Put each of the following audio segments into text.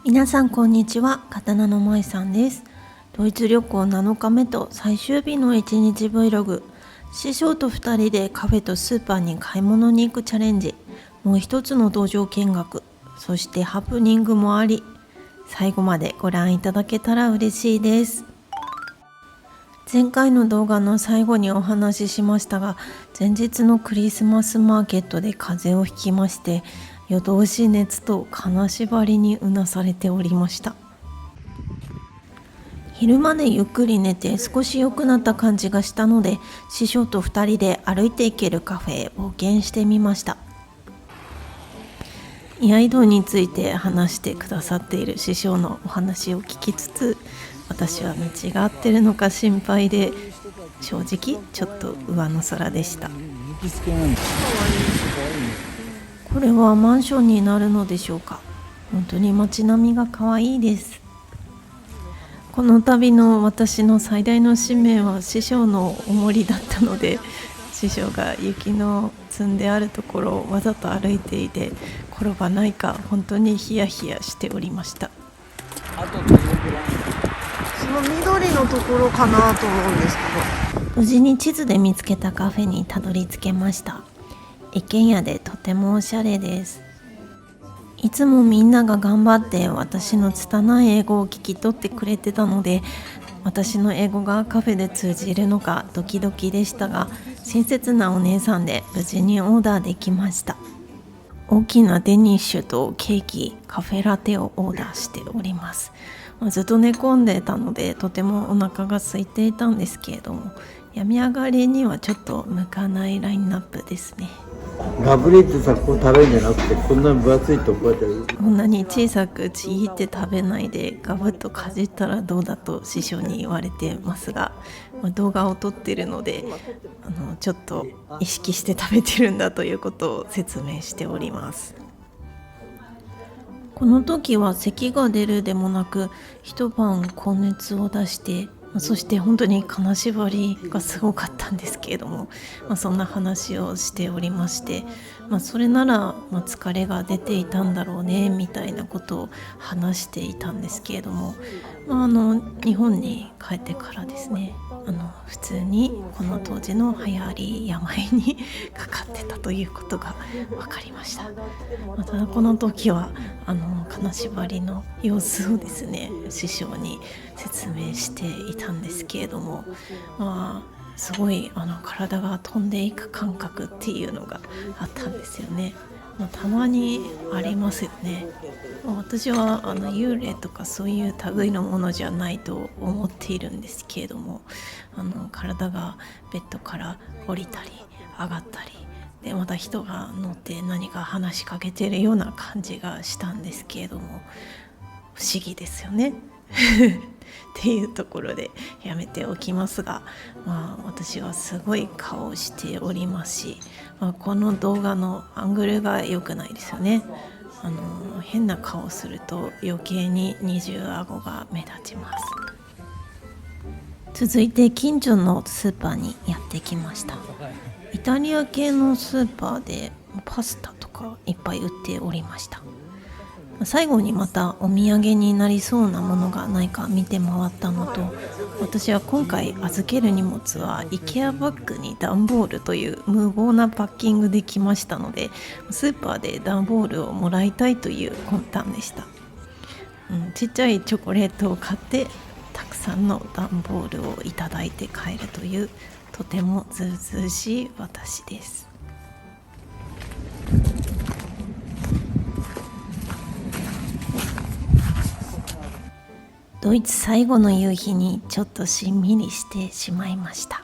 皆さんこんにちは、刀の舞さんです。ドイツ旅行7日目と最終日の1日 Vlog。師匠と2人でカフェとスーパーに買い物に行くチャレンジ、もう一つの道場見学、そしてハプニングもあり、最後までご覧いただけたら嬉しいです。前回の動画の最後にお話ししましたが、前日のクリスマスマーケットで風邪をひきまして、夜通し熱と金縛りにうなされておりました。昼までゆっくり寝て少し良くなった感じがしたので、師匠と2人で歩いて行けるカフェへ冒険してみました。居合道について話してくださっている師匠のお話を聞きつつ、私は間違ってるのか心配で、正直ちょっと上の空でした。これはマンションになるのでしょうか。本当に街並みが可愛いです。この旅の私の最大の使命は師匠のおもりだったので、師匠が雪の積んであるところをわざと歩いていて転ばないか本当にヒヤヒヤしておりました。その緑のところかなと思うんですけど、無事に地図で見つけたカフェにたどり着けました。一軒家でとてもおしゃれです。いつもみんなが頑張って私の拙い英語を聞き取ってくれてたので、私の英語がカフェで通じるのかドキドキでしたが、親切なお姉さんで無事にオーダーできました。大きなデニッシュとケーキ、カフェラテをオーダーしております。ずっと寝込んでたのでとてもお腹が空いていたんですけれども、病み上がりにはちょっと向かないラインナップですね。ガブリってさ、こう食べるんじゃなくて、こんなに分厚いとこうやってこんなに小さくちぎって食べないでガブッとかじったらどうだと師匠に言われてますが、動画を撮ってるのでちょっと意識して食べてるんだということを説明しております。この時は咳が出るでもなく、一晩高熱を出して、そして本当に金縛りがすごかったんですけれども、そんな話をしておりまして、それなら疲れが出ていたんだろうねみたいなことを話していたんですけれども、日本に帰ってからですね、普通にこの当時の流行り病にかかってたということが分かりました。ただこの時は金縛りの様子をですね、師匠に説明していたんですけれども、すごい体が飛んでいく感覚っていうのがあったんですよね。たまにありますよね。私は幽霊とかそういう類のものじゃないと思っているんですけれども、体がベッドから降りたり上がったりで、また人が乗って何か話しかけているような感じがしたんですけれども、不思議ですよねっていうところでやめておきますが、私はすごい顔をしておりますし、この動画のアングルが良くないですよね。変な顔をすると余計に二重顎が目立ちます。続いて近所のスーパーにやってきました。イタリア系のスーパーでパスタとかいっぱい売っておりました。最後にまたお土産になりそうなものがないか見て回ったのと、私は今回預ける荷物は IKEA バッグに段ボールという無謀なパッキングできましたので、スーパーで段ボールをもらいたいという魂胆でした。ちっちゃいチョコレートを買ってたくさんの段ボールをいただいて帰るという、とてもずうずうしい私です。ドイツ最後の夕日にちょっとしんみりしてしまいました。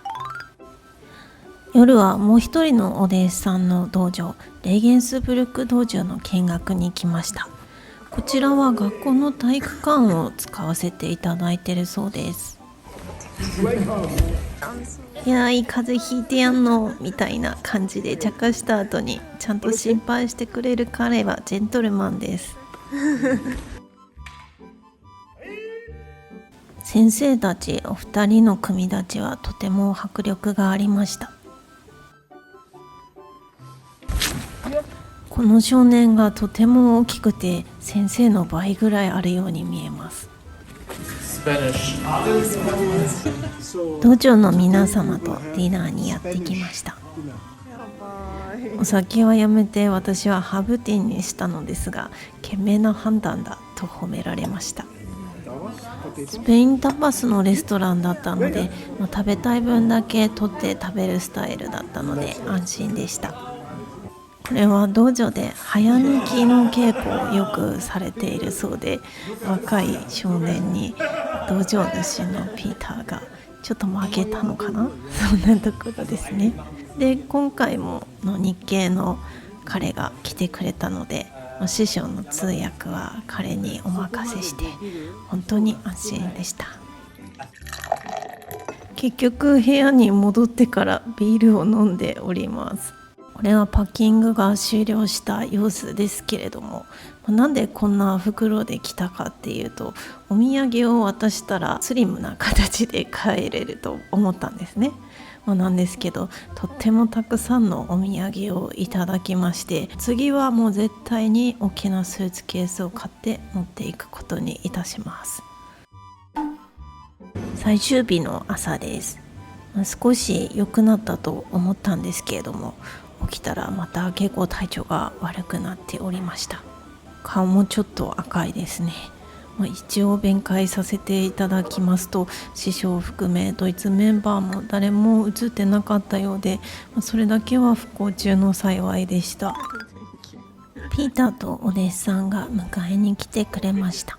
夜はもう一人のお弟子さんの道場、レーゲンスブルク道場の見学に来ました。こちらは学校の体育館を使わせていただいているそうです。いやー、風邪ひいてやんのみたいな感じで茶化した後にちゃんと心配してくれる彼はジェントルマンです先生たちお二人の組立ちはとても迫力がありました。この少年がとても大きくて先生の倍ぐらいあるように見えます。道場の皆様とディナーにやってきました。お酒はやめて私はハーブティーにしたのですが、賢明な判断だと褒められました。スペインタパスのレストランだったので、食べたい分だけ取って食べるスタイルだったので安心でした。これは道場で早抜きの稽古をよくされているそうで、若い少年に道場主のピーターがちょっと負けたのかな、そんなところですね。で、今回も日系の彼が来てくれたので、師匠の通訳は彼にお任せして本当に安心でした。結局部屋に戻ってからビールを飲んでおります。これはパッキングが終了した様子ですけれども、なんでこんな袋で来たかっていうと、お土産を渡したらスリムな形で帰れると思ったんですね。なんですけど、とってもたくさんのお土産をいただきまして、次はもう絶対に大きなスーツケースを買って持っていくことにいたします。最終日の朝です。少し良くなったと思ったんですけれども、起きたらまた結構体調が悪くなっておりました。顔もちょっと赤いですね。一応弁解させていただきますと、師匠を含めドイツメンバーも誰も映ってなかったようで、それだけは不幸中の幸いでした。ピーターとお弟子さんが迎えに来てくれました。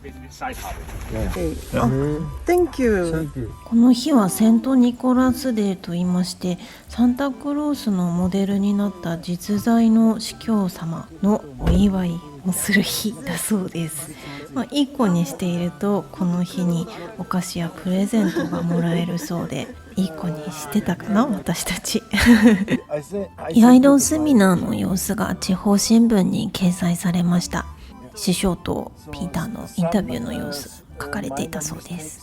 Thank you。この日はセントニコラスデーと言いまして、サンタクロースのモデルになった実在の司教様のお祝いをする日だそうです。いい子にしているとこの日にお菓子やプレゼントがもらえるそうで、いい子にしてたかな、私たち。イアイドセミナーの様子が地方新聞に掲載されました。師匠とピーターのインタビューの様子書かれていたそうです。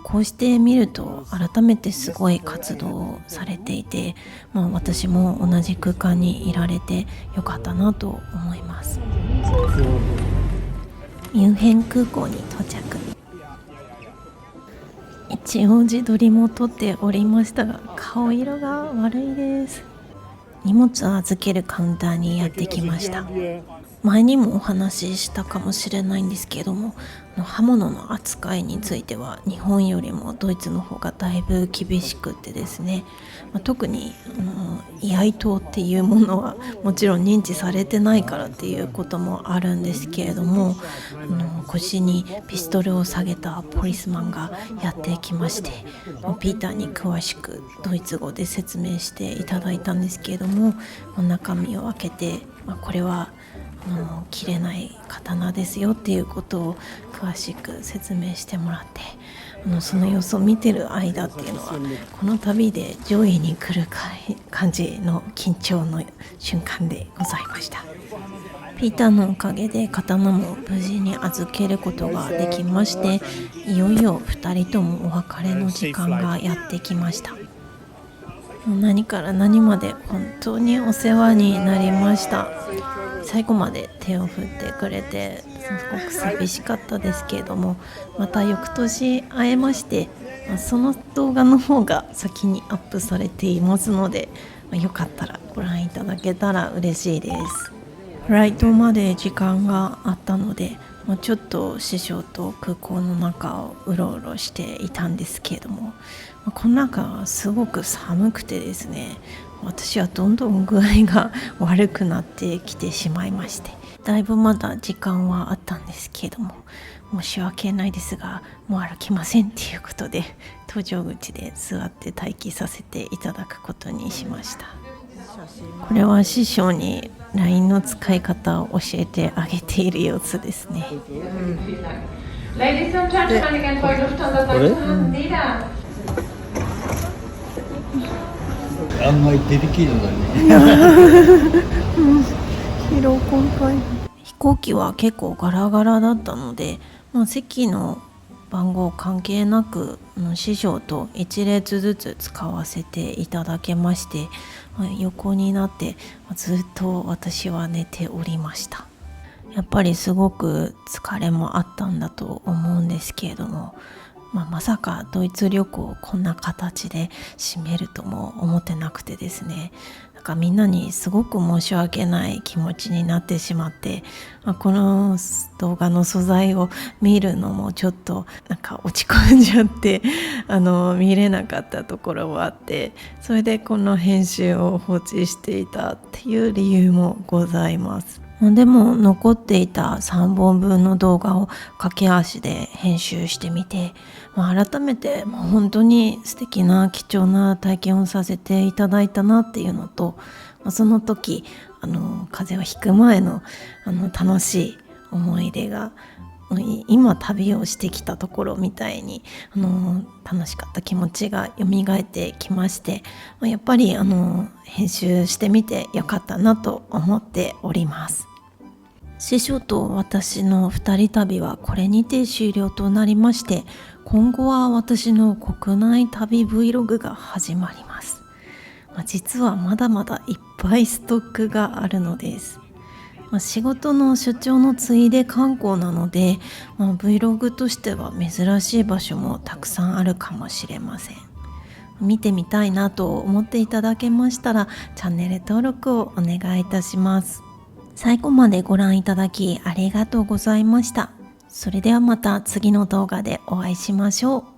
こうして見ると改めてすごい活動をされていて、私も同じ空間にいられてよかったなと思います。ミュンヘン空港に到着。一応自撮りも撮っておりましたが、顔色が悪いです。荷物を預けるカウンターにやってきました。前にもお話ししたかもしれないんですけれども、刃物の扱いについては日本よりもドイツの方がだいぶ厳しくてですね、特に居合刀っていうものはもちろん認知されてないからっていうこともあるんですけれども、腰にピストルを下げたポリスマンがやってきまして、ピーターに詳しくドイツ語で説明していただいたんですけれども、中身を開けて、これは切れない刀ですよっていうことを詳しく説明してもらって、その様子を見てる間っていうのは、この旅で上位に来る感じの緊張の瞬間でございました。ピーターのおかげで刀も無事に預けることができまして、いよいよ2人ともお別れの時間がやってきました。何から何まで本当にお世話になりました。最後まで手を振ってくれてすごく寂しかったですけれども、また翌年会えまして、その動画の方が先にアップされていますので、よかったらご覧いただけたら嬉しいです。フライトまで時間があったので、ちょっと師匠と空港の中をうろうろしていたんですけれども、この中はすごく寒くてですね、私はどんどん具合が悪くなってきてしまいまして、だいぶまだ時間はあったんですけれども、申し訳ないですがもう歩きませんっていうことで、搭乗口で座って待機させていただくことにしました。これは師匠に LINE の使い方を教えてあげている様子ですね。案外デリケートだね。疲労困憊。飛行機は結構ガラガラだったので、席の番号関係なく師匠と1列ずつ使わせていただけまして、横になってずっと私は寝ておりました。やっぱりすごく疲れもあったんだと思うんですけれども、まさかドイツ旅行をこんな形で締めるとも思ってなくてですね、みんなにすごく申し訳ない気持ちになってしまって、この動画の素材を見るのもちょっと落ち込んじゃって見れなかったところもあって、それでこの編集を放置していたっていう理由もございます。でも残っていた3本分の動画を駆け足で編集してみて、改めて本当に素敵な貴重な体験をさせていただいたなっていうのと、その時風邪をひく前の楽しい思い出が今旅をしてきたところみたいに楽しかった気持ちが蘇ってきまして、やっぱり編集してみてよかったなと思っております。師匠と私の2人旅はこれにて終了となりまして、今後は私の国内旅 Vlog が始まります。実はまだまだいっぱいストックがあるのです。仕事の出張のついで観光なので、Vlog としては珍しい場所もたくさんあるかもしれません。見てみたいなと思っていただけましたら、チャンネル登録をお願いいたします。最後までご覧いただきありがとうございました。それではまた次の動画でお会いしましょう。